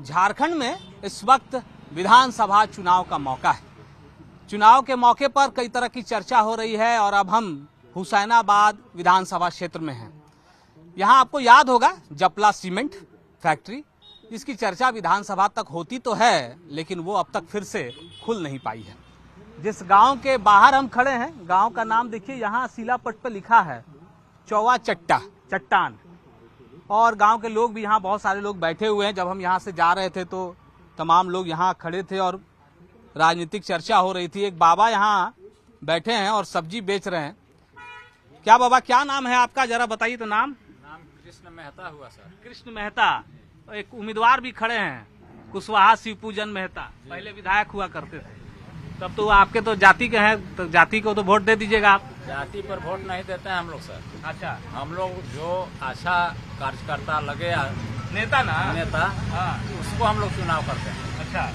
झारखंड में इस वक्त विधानसभा चुनाव का मौका है। चुनाव के मौके पर कई तरह की चर्चा हो रही है और अब हम हुसैनाबाद विधानसभा क्षेत्र में हैं। यहाँ आपको याद होगा जपला सीमेंट फैक्ट्री, जिसकी चर्चा विधानसभा तक होती तो है लेकिन वो अब तक फिर से खुल नहीं पाई है। जिस गांव के बाहर हम खड़े हैं, गांव का नाम देखिए, यहाँ शिलापट पर लिखा है चौवा चट्टान। और गांव के लोग भी यहाँ बहुत सारे लोग बैठे हुए हैं। जब हम यहाँ से जा रहे थे तो तमाम लोग यहाँ खड़े थे और राजनीतिक चर्चा हो रही थी। एक बाबा यहाँ बैठे हैं और सब्जी बेच रहे हैं। क्या बाबा, क्या नाम है आपका, जरा बताइए तो। नाम कृष्ण मेहता हुआ सर। कृष्ण मेहता। एक उम्मीदवार भी खड़े हैं, कुशवाहा शिवपूजन मेहता, पहले विधायक हुआ करते थे। तब तो आपके तो जाति के हैं, तो जाति को तो वोट दे दीजिएगा आप। जाति पर वोट नहीं देते हैं हम लोग सर। अच्छा, हम लोग जो अच्छा कार्यकर्ता लगे, नेता ना, नेता, हाँ, उसको हम लोग चुनाव करते हैं। अच्छा,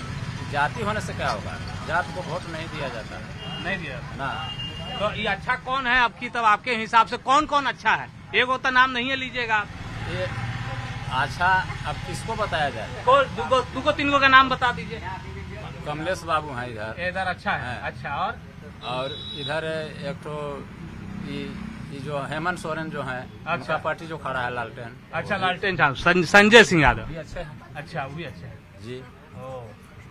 जाति होने से क्या होगा, जात को वोट नहीं दिया जाता। नहीं दिया ना। तो ये अच्छा कौन है आपकी, तब आपके हिसाब से कौन कौन अच्छा है? एक होता नाम नहीं है, लीजिएगा आप। ये अच्छा अब किसको बताया जाए? दुगो तीन का नाम बता दीजिए। कमलेश बाबू हैं इधर अच्छा है। अच्छा, और इधर एक तो ये जो हेमंत सोरेन जो है, अच्छा, पार्टी जो खड़ा है लालटेन। अच्छा, लालटेन साहब, संजय सिंह यादव भी अच्छे हैं। अच्छा, वो भी अच्छे हैं जी।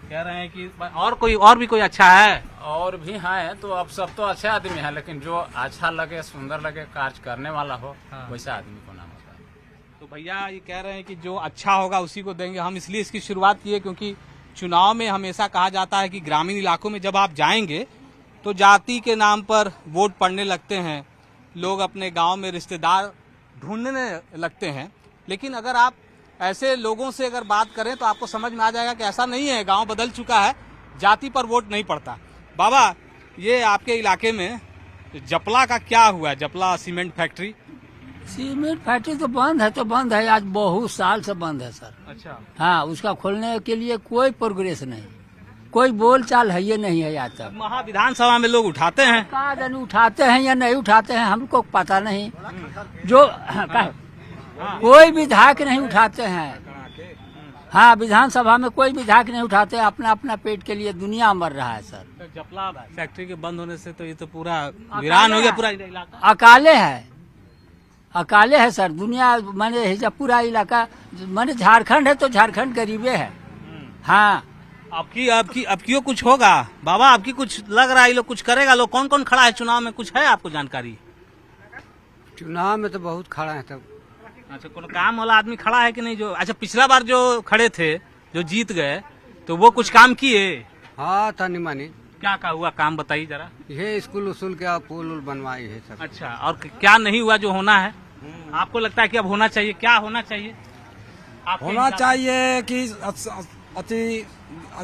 कह रहे हैं कि और भी कोई अच्छा है? और भी हैं, तो अब सब तो अच्छे आदमी हैं, लेकिन जो अच्छा लगे, सुंदर लगे, कार्य करने वाला हो, हाँ, वैसा आदमी को नाम होता है। तो भैया ये कह रहे हैं कि जो अच्छा होगा उसी को देंगे। हम इसलिए इसकी शुरुआत किए क्योंकि चुनाव में हमेशा कहा जाता है कि ग्रामीण इलाकों में जब आप जाएंगे तो जाति के नाम पर वोट पड़ने लगते हैं, लोग अपने गांव में रिश्तेदार ढूंढने लगते हैं। लेकिन अगर आप ऐसे लोगों से अगर बात करें तो आपको समझ में आ जाएगा कि ऐसा नहीं है, गांव बदल चुका है, जाति पर वोट नहीं पड़ता। बाबा, ये आपके इलाके में जपला का क्या हुआ? जपला सीमेंट फैक्ट्री तो बंद है, आज बहुत साल से बंद है सर। अच्छा, हाँ, उसका खोलने के लिए कोई प्रोग्रेस नहीं, कोई बोल चाल है ये नहीं है आज तक। वहाँ विधानसभा में लोग उठाते हैं, का जाने उठाते हैं या नहीं उठाते हैं, हमको पता नहीं। जो कोई विधायक नहीं उठाते हैं। हाँ, विधानसभा में कोई विधायक नहीं उठाते, अपना अपना पेट के लिए दुनिया मर रहा है सर। तो जपला फैक्ट्री के बंद होने से तो ये तो पूरा वीरान हो गया पूरा इलाका। अकाले है सर, दुनिया माने पूरा इलाका, माने झारखंड है तो झारखंड गरीबे है। हाँ, अब कुछ होगा बाबा, आपकी कुछ लग रहा है, लोग कुछ करेगा? लोग कौन कौन खड़ा है चुनाव में, कुछ है आपको जानकारी? चुनाव में तो बहुत खड़ा है तब। अच्छा, कोई काम वाला आदमी खड़ा है कि नहीं? जो अच्छा पिछला बार जो खड़े थे, जो जीत गए, तो वो कुछ काम किए? हाँ, तनी मनी। क्या हुआ काम, बताइए जरा। ये स्कूल उसूल के पुल बनवाई है सब। अच्छा, और क्या नहीं हुआ जो होना है? आपको लगता है कि अब होना चाहिए? क्या होना चाहिए? होना चाहिए कि अति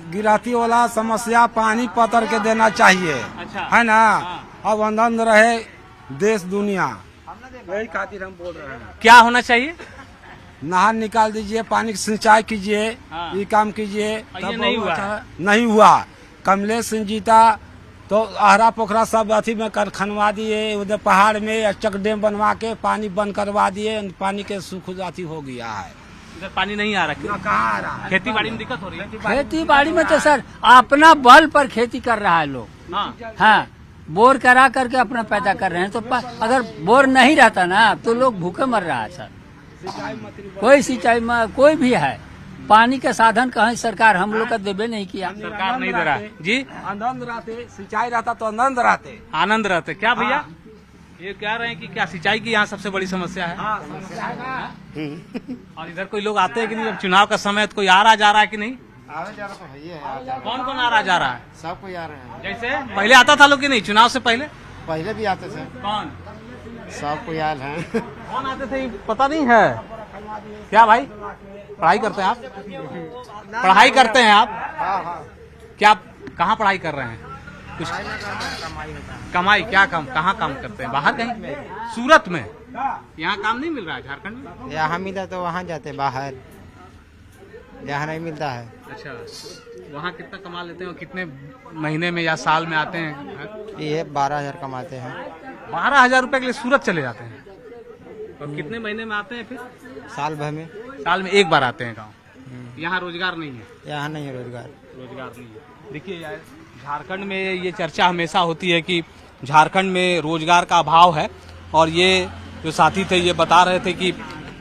गिराती वाला समस्या पानी पतर के देना चाहिए। अच्छा, है ना। हाँ। अब आनंद रहे देश दुनिया, यही खातिर हम बोल रहे हैं। क्या होना चाहिए? नहर निकाल दीजिए, पानी की सिंचाई कीजिए, हाँ, ये काम कीजिए। ये नहीं हुआ। कमलेश सिंह जीता तो आहरा पोखरा सब अथी में कर खनवा दिए, उधर पहाड़ में चक डैम बनवा के पानी बंद करवा दिए, पानी के सुख अथी हो गया है। इधर पानी नहीं आ रहा। कहाँ आ रहा है? खेती बाड़ी में दिक्कत हो रही है। खेती बाड़ी में तो सर अपना बल पर खेती कर रहा है लोग। हाँ, बोर करा करके अपना पैदा कर रहे हैं। तो अगर बोर नहीं रहता ना तो लोग भूखे मर रहा है सर। कोई सिंचाई में कोई भी है, पानी का साधन कहीं सरकार हम लोग का देवे नहीं किया। सरकार नहीं दे रहा जी। आनंद रहते, सिंचाई रहता तो आनंद रहते। क्या भैया, ये कह रहे हैं कि क्या सिंचाई की यहाँ सबसे बड़ी समस्या है? और इधर कोई लोग आते हैं कि नहीं? अब चुनाव का समय तो कोई आ रहा जा रहा है कि नहीं? आवे जा रहा तो है। कौन कौन आ रहा जा रहा है? सब कोई आ रहे हैं। जैसे पहले आता था लोग कि नहीं, चुनाव से पहले? पहले भी आते थे। कौन? सब कोई आयल है। कौन आते थे पता नहीं है। क्या भाई, पढ़ाई करते हैं आप? पढ़ाई करते हैं आप? हाँ। क्या, कहाँ पढ़ाई कर रहे हैं? कुछ कमाई? क्या काम, कहाँ काम करते हैं? बाहर कहीं? सूरत में? यहाँ काम नहीं मिल रहा है झारखंड में? यहाँ मिलता तो वहाँ जाते, बाहर यहाँ नहीं मिलता है। अच्छा, वहाँ कितना कमा लेते हैं? कितने महीने में या साल में आते हैं? ये 12,000 कमाते हैं। 12,000 रुपए के लिए सूरत चले जाते हैं? और कितने महीने में आते हैं फिर? साल भर में। साल में एक बार आते हैं गाँव? यहाँ रोजगार नहीं है? यहाँ नहीं है रोजगार। रोजगार नहीं है। देखिए यार, झारखंड में ये चर्चा हमेशा होती है कि झारखंड में रोजगार का अभाव है, और ये जो साथी थे ये बता रहे थे कि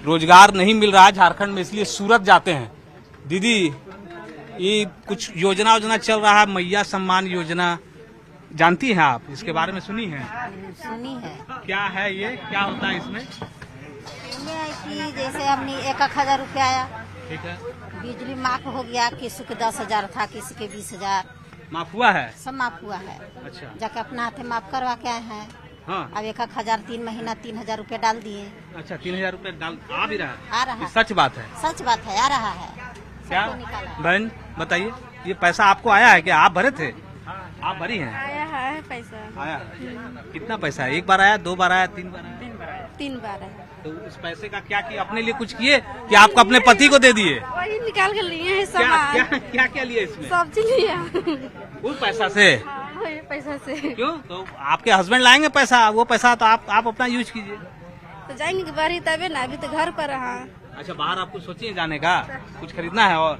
रोजगार नहीं मिल रहा है झारखंड में, इसलिए सूरत जाते हैं। दीदी, ये कुछ योजना चल रहा है, मैया सम्मान योजना, जानती हैं आप? इसके बारे में सुनी है? सुनी है। क्या है ये, क्या होता है इसमें? इसमें है कि जैसे हमने 1,000 रुपया आया, ठीक है, बिजली माफ हो गया, किसी के 10,000 था, किसी के 20,000 माफ हुआ है? सब माफ हुआ है। अच्छा, जाके अपना हाथे माफ करवा के आए हैं। हाँ। अब 1,000 3 महीना 3,000 रुपया डाल दिए। अच्छा, 3,000 रुपये डाल आ भी रहा है? आ रहा ये है। सच बात है? सच बात है, आ रहा है। क्या सबको निकाला है। बहन बताइए, ये पैसा आपको आया है क्या? आप भरे थे? आप भरी हैं? आया है पैसा। आया है। कितना पैसा है? 1 बार आया, 2 बार आया, 3 बार आया? 3 बार है। तो उस पैसे का क्या किया? अपने लिए कुछ किए कि आपको अपने पति को दे दिए? वही निकाल के लिए है क्या सामान। क्या क्या क्या लिए इसमें? सब्जी लिया। उस पैसा से? हाँ, वही पैसा से। क्यों? तो आपके हस्बैंड लाएंगे पैसा, वो पैसा तो आप अपना यूज कीजिए। तो जाएंगे कि बाहर तबे ना, अभी तो घर पर रहा। अच्छा, बाहर आपको सोचिए जाने का? कुछ खरीदना है और?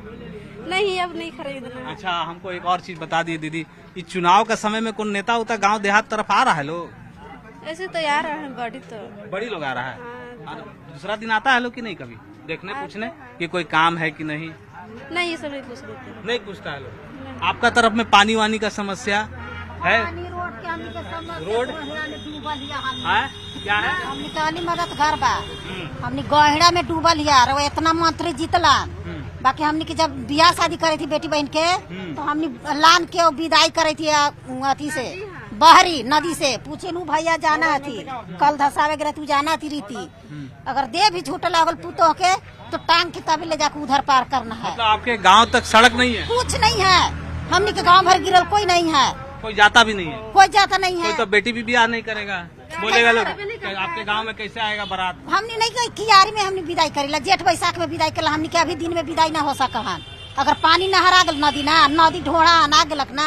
नहीं, अब नहीं खरीदना। अच्छा, हमको एक और चीज बता दी दीदी, इस चुनाव का समय में कौन नेता उता गांव देहात तरफ आ रहा है? लोग ऐसे तो आ रहा है बड़ी तो। बड़ी लोग आ रहा है। हाँ। और दूसरा दिन आता है लोग कि नहीं कभी देखने पूछने कि कोई काम है कि नहीं? नहीं, ये सब नहीं पूछ लेते। नहीं पूछता है लोग। आपका तरफ में पानी वानी का समस्या है? रोड के हमनी के समझ रोड? डूबल हिया हमनी। है? क्या है? हमनी काली मदद घर बा, हमनी गहरा में डूबल हिया। रो इतना मंत्री जीतला, बाकी हमनी के जब बियाह शादी करे थी बेटी बहन के, तो हमनी लान के विदाई करे थी अथी से, बहरी नदी से। पूछे नू भैया जाना थी, कल धसावे गए तू जाना थी रीति, अगर दे भी झूठ लागल पुतो के तो टांग के तभी ले जाकर उधर पार करना है। मतलब आपके गांव तक सड़क नहीं है? कुछ नहीं है, हमनी के गांव भर गिरल कोई नहीं है, कोई जाता भी नहीं है? कोई जाता नहीं कोई है। तो बेटी भी बियाह नहीं करेगा, बोलेगा लोग आपके गांव में कैसे आएगा बारात? हमने नहीं कही कियारी में हमने विदाई करेला, जेठ बैसाख में विदाई करेला। हमने के अभी दिन में विदाई ना हो सकन। अगर पानी न हरा गल नदी ना, नदी ढोड़ा ना गलक ना,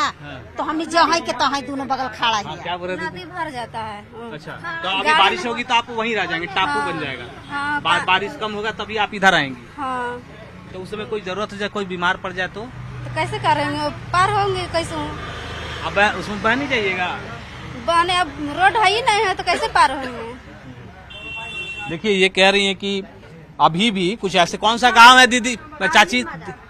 तो हमने जहाँ के तहाँ दोनों बगल खड़ा हाँ, है। क्या बोल रहे थे? नदी भर जाता है। अच्छा, तो अभी बारिश होगी तो आप वहीं रह जाएंगे, टापू बन जाएगा। हाँ, बारिश कम होगा तभी आप इधर आएंगे। हाँ, तो उस समय कोई जरूरत हो जाए, कोई बीमार पड़ जाए तो कैसे करेंगे? पार होंगे कैसे? अब उसमें बह नहीं जाइएगा? बने अब रोड है ही नहीं है तो कैसे पार होंगे? देखिए, ये कह रही हैं कि अभी भी कुछ ऐसे, कौन सा गांव है दीदी, चाची?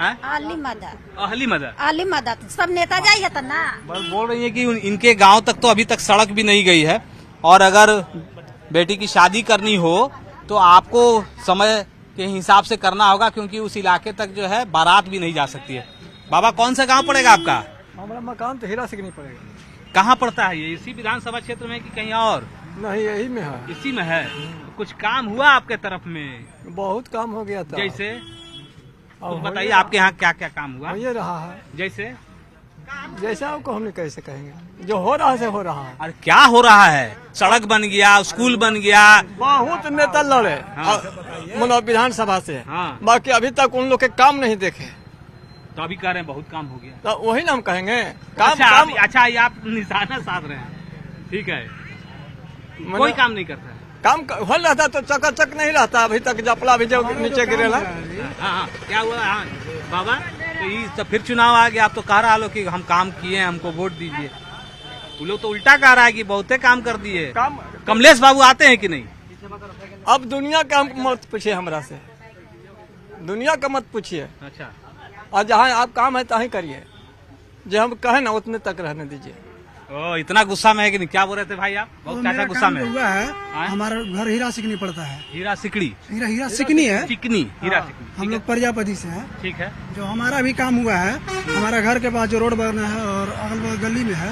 हैं? आली मदद, अहली मदद। आली मदद सब नेता जाइए तो ना। बस बोल रही है कि इनके गांव तक तो अभी तक सड़क भी नहीं गई है, और अगर बेटी की शादी करनी हो तो आपको समय के हिसाब से करना होगा, क्योंकि उस इलाके तक जो है बारात भी नहीं जा सकती है। बाबा, कौन सा गांव पड़ेगा आपका? हमारा मकान तो हीरा सिकनी पड़ेगा। कहाँ पड़ता है ये? इसी विधानसभा क्षेत्र में कि कहीं और? नहीं, यही में है। इसी में है। कुछ काम हुआ आपके तरफ में? बहुत काम हो गया था। जैसे अब तो बताइए, आपके यहाँ क्या क्या काम हुआ? हो ये रहा है। जैसे जैसा आपको हमने कैसे कहेंगे, जो हो रहा है से हो रहा है। अरे क्या हो रहा है? सड़क बन गया, स्कूल बन गया। बहुत नेता लड़े हाँ। मतलब विधानसभा से, हाँ। बाकी अभी तक उन लोग के काम नहीं देखे, तो अभी कह रहे हैं बहुत काम हो गया। तो वही ना हम कहेंगे। काम अच्छा, काम अच्छा, ये आप निशाना साध रहे हैं, ठीक है। कोई काम नहीं करता है? काम हो रहता तो चकाचक नहीं रहता। अभी तक जपला भी जो नीचे गिरेला। हाँ, क्या हुआ? हाँ बाबा, तो ये तो फिर चुनाव आ गया, आप तो कह रहा लो कि हम काम किए हैं, हमको वोट दीजिए। वो लोग तो उल्टा कह रहा है कि बहुते काम कर दिए। काम कमलेश बाबू आते हैं कि नहीं? अब दुनिया का मत पूछिए हमरा से, दुनिया का मत पूछिए। अच्छा, और जहाँ आप काम है तहीं करिए, जो हम कहे ना उतने तक रहने दीजिए। ओ, इतना गुस्सा में है कि नहीं? क्या बोल रहे थे भाई आप? बहुत ज्यादा गुस्सा में हुआ है। हाँ? हमारा घर हीरा सिकनी पड़ता है। हीरा सिकड़ी? हीरा सिकनी है। चिकनी, हीरा हाँ, सिकनी। हम लोग प्रजापति से हैं। ठीक है। जो हमारा भी काम हुआ है, हमारा घर के पास जो रोड बना है और अगल बगल गली में है,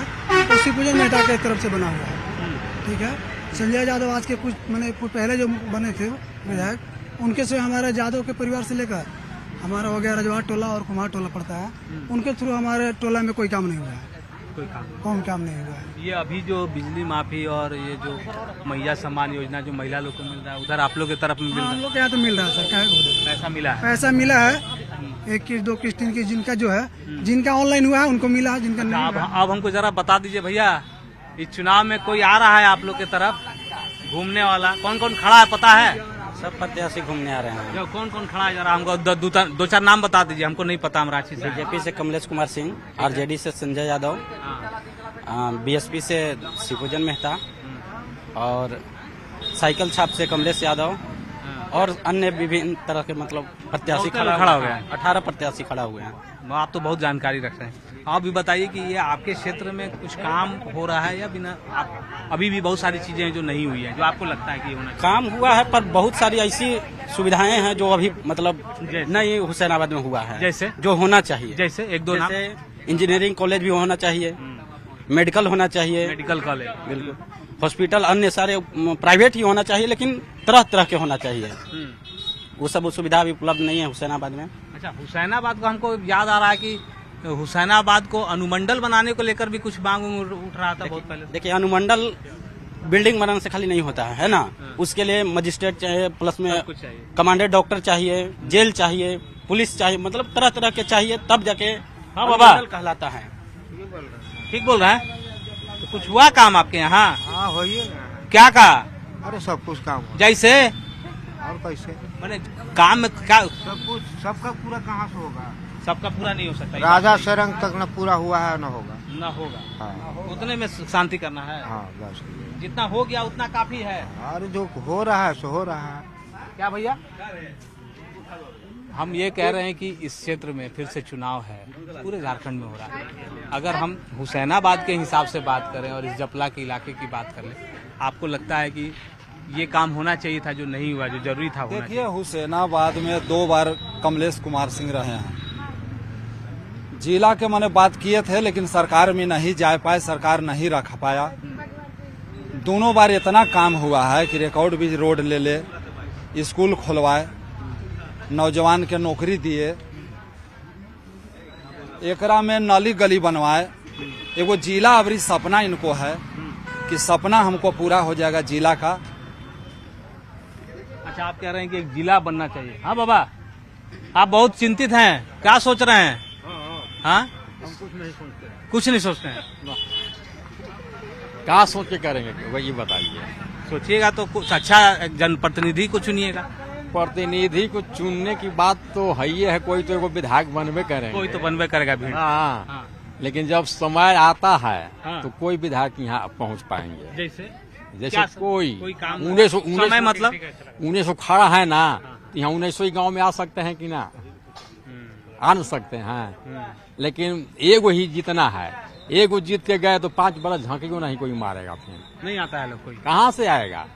उसी पूजन मेहता की तरफ से बना हुआ है। ठीक है। संजय यादव आज के कुछ पहले जो बने थे विधायक, उनके से हमारे यादव के परिवार से लेकर हमारा हो गया रजवाड़ टोला और कुमार टोला पड़ता है, उनके थ्रू हमारे टोला में कोई काम नहीं हुआ है। कोई काम नहीं हुआ है। ये अभी जो बिजली माफी और ये जो मैया सम्मान योजना जो महिला लोग को मिल रहा है, उधर आप लोग की तरफ में मिल रहा हम है? लोग के यहाँ तो मिल रहा है सर। क्या है? पैसा मिला है? पैसा मिला है, 1 किस्त 2 किस्त 3 किस्त जिनका जो है, जिनका ऑनलाइन हुआ है उनको मिला है, जिनका नहीं हुआ है। अब हमको जरा बता दीजिए भैया, इस चुनाव में कोई आ रहा है आप लोग की तरफ घूमने वाला? कौन कौन खड़ा है पता है? सब प्रत्याशी घूमने आ रहे हैं। जो कौन कौन खड़ा है जरा हमको दो चार नाम बता दीजिए, हमको नहीं पता, हम रांची से। बीजेपी से कमलेश कुमार सिंह, आरजेडी से संजय यादव, बीएसपी से शिवपूजन मेहता और साइकिल छाप से कमलेश यादव और अन्य विभिन्न तरह के मतलब प्रत्याशी खड़ा हो गए हैं। 18 प्रत्याशी खड़ा हुए हैं। आप तो बहुत जानकारी रखते हैं। आप भी बताइए कि ये आपके क्षेत्र में कुछ काम हो रहा है या बिना अभी भी बहुत सारी चीजें हैं जो नहीं हुई है, जो आपको लगता है कि होना चाहिए? काम हुआ है पर बहुत सारी ऐसी सुविधाएं हैं जो अभी मतलब नहीं हुसैनाबाद में हुआ है, जैसे जो होना चाहिए। जैसे एक दो नाम। इंजीनियरिंग कॉलेज भी होना चाहिए, मेडिकल होना चाहिए, मेडिकल कॉलेज, बिल्कुल, हॉस्पिटल अन्य सारे प्राइवेट ही होना चाहिए, लेकिन तरह तरह के होना चाहिए। वो सब सुविधा भी उपलब्ध नहीं है हुसैनाबाद में। अच्छा, हुसैनाबाद को हमको याद आ रहा है कि हुसैनाबाद को अनुमंडल बनाने को लेकर भी कुछ मांग उठ रहा था बहुत पहले। देखिए, अनुमंडल बिल्डिंग बनाने से खाली नहीं होता है ना, उसके लिए मजिस्ट्रेट चाहिए, प्लस में कमांडेंट डॉक्टर चाहिए, जेल चाहिए, पुलिस चाहिए, मतलब तरह तरह के चाहिए, तब जाके अनुमंडल कहलाता है। ठीक बोल रहा है। तो कुछ हुआ काम आपके यहाँ? हाँ, होइए। क्या कहा? अरे सब कुछ काम हो। जैसे और कैसे मैंने काम में क्या सब कुछ, सबका पूरा कहाँ से होगा? सबका पूरा नहीं हो सकता। राजा सरंग तक न पूरा हुआ है न होगा। न होगा। हाँ, उतने में शांति करना है। हाँ बस, जितना हो गया उतना काफी है। और जो हो रहा है सो हो रहा है। क्या भैया, हम ये कह रहे हैं कि इस क्षेत्र में फिर से चुनाव है, पूरे झारखंड में हो रहा है। अगर हम हुसैनाबाद के हिसाब से बात करें और इस जपला के इलाके की बात करें, आपको लगता है कि ये काम होना चाहिए था जो नहीं हुआ, जो जरूरी था होना? देखिए, हुसैनाबाद में 2 बार कमलेश कुमार सिंह रहे हैं। जिला के मैंने बात किए थे, लेकिन सरकार में नहीं जा पाए, सरकार नहीं रख पाया। दोनों बार इतना काम हुआ है कि रिकॉर्ड भी रोड ले, स्कूल खुलवाए, नौजवान के नौकरी दिए, एकरा में नाली गली बनवाए। एगो जिला अबरी सपना इनको है कि सपना हमको पूरा हो जाएगा जिला का। अच्छा, आप कह रहे हैं कि एक जिला बनना चाहिए। हाँ बाबा, आप बहुत चिंतित हैं, क्या सोच रहे हैं? हाँ, हम कुछ नहीं सोचते। कुछ नहीं सोचते हैं। क्या सोच के करेंगे वही बताइए। सोचिएगा तो कुछ अच्छा जनप्रतिनिधि को चुनिएगा। प्रतिनिधि को चुनने की बात तो है ही है, कोई तो विधायक बनवे करेंगे, कोई तो बनवे करेगा भी। हाँ, लेकिन जब समय आता है हाँ, तो कोई विधायक यहाँ पहुँच पाएंगे। जैसे कोई काम 1900 मतलब 1900 खड़ा है ना, यहाँ 1900 गाँव में आ सकते हैं कि ना? आ नहीं सकते हैं। लेकिन एगो ही जीतना है, एगो जीत के गए तो 5 बरस झांकेगो नहीं कोई मारेगा, फिर नहीं आता है लोग कोई। कहाँ से आएगा?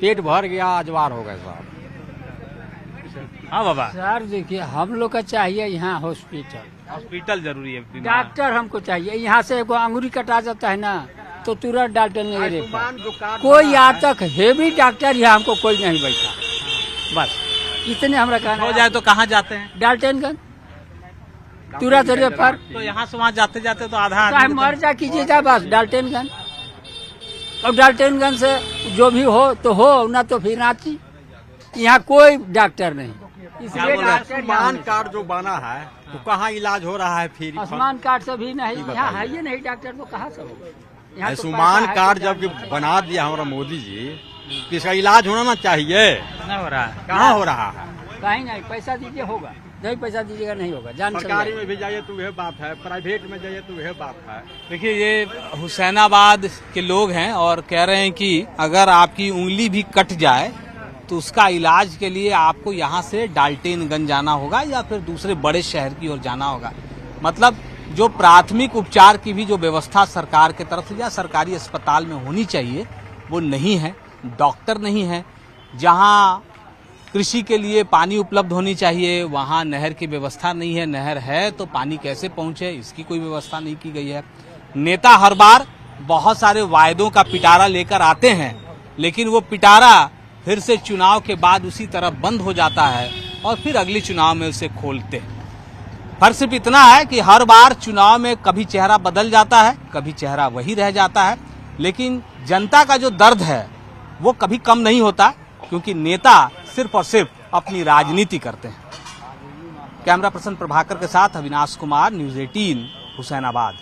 पेट भर गया, अजवार हो गए साहब। हाँ बाबा, सर देखिए, हम लोग का चाहिए यहाँ हॉस्पिटल जरूरी है। डॉक्टर हमको चाहिए। यहाँ से एगो अंगुरी कटा जाता है ना तो तुरंत डॉक्टर नहीं रहता। कोई आज तक हेवी डॉक्टर यहाँ हमको कोई नहीं बैठा। बस इतने हमारा कहना हो जाए तो कहाँ जाते हैं? डाल्टनगंज तुरंत रेफर। तो यहाँ से वहाँ जाते जाते तो आधा मर जा कीजिएगा, बस डाल्टनगंज। और डाल्टनगंज से जो भी हो तो हो, ना तो फिर रांची। यहाँ कोई डॉक्टर नहीं। इसलिए आयुष्मान कार्ड जो बना है तो कहाँ इलाज हो रहा है? फिर आयुष्मान कार्ड से भी नहीं, यहाँ है ही नहीं डॉक्टर, तो कहाँ से होगा? आयुष्मान कार्ड जब बना दिया हमारा मोदी जी, तो इसका इलाज होना चाहिए। नहीं हो रहा है। कहाँ हो रहा है? कहीं नहीं। पैसा दीजिए होगा, नहीं पैसा दीजिएगा नहीं होगा। सरकारी में भी जाइए तो वह बात है, प्राइवेट में जाइए तो वह बात है। देखिए, ये हुसैनाबाद के लोग हैं और कह रहे हैं कि अगर आपकी उंगली भी कट जाए तो उसका इलाज के लिए आपको यहाँ से डाल्टनगंज जाना होगा या फिर दूसरे बड़े शहर की ओर जाना होगा। मतलब जो प्राथमिक उपचार की भी जो व्यवस्था सरकार की तरफ से या सरकारी अस्पताल में होनी चाहिए वो नहीं है। डॉक्टर नहीं है। जहाँ कृषि के लिए पानी उपलब्ध होनी चाहिए वहाँ नहर की व्यवस्था नहीं है। नहर है तो पानी कैसे पहुँचे, इसकी कोई व्यवस्था नहीं की गई है। नेता हर बार बहुत सारे वायदों का पिटारा लेकर आते हैं, लेकिन वो पिटारा फिर से चुनाव के बाद उसी तरफ बंद हो जाता है और फिर अगली चुनाव में उसे खोलते हैं। फर्क सिर्फ इतना है कि हर बार चुनाव में कभी चेहरा बदल जाता है, कभी चेहरा वही रह जाता है, लेकिन जनता का जो दर्द है वो कभी कम नहीं होता, क्योंकि नेता सिर्फ और सिर्फ अपनी राजनीति करते हैं। कैमरा पर्सन प्रभाकर के साथ अविनाश कुमार, न्यूज़ 18, हुसैनाबाद।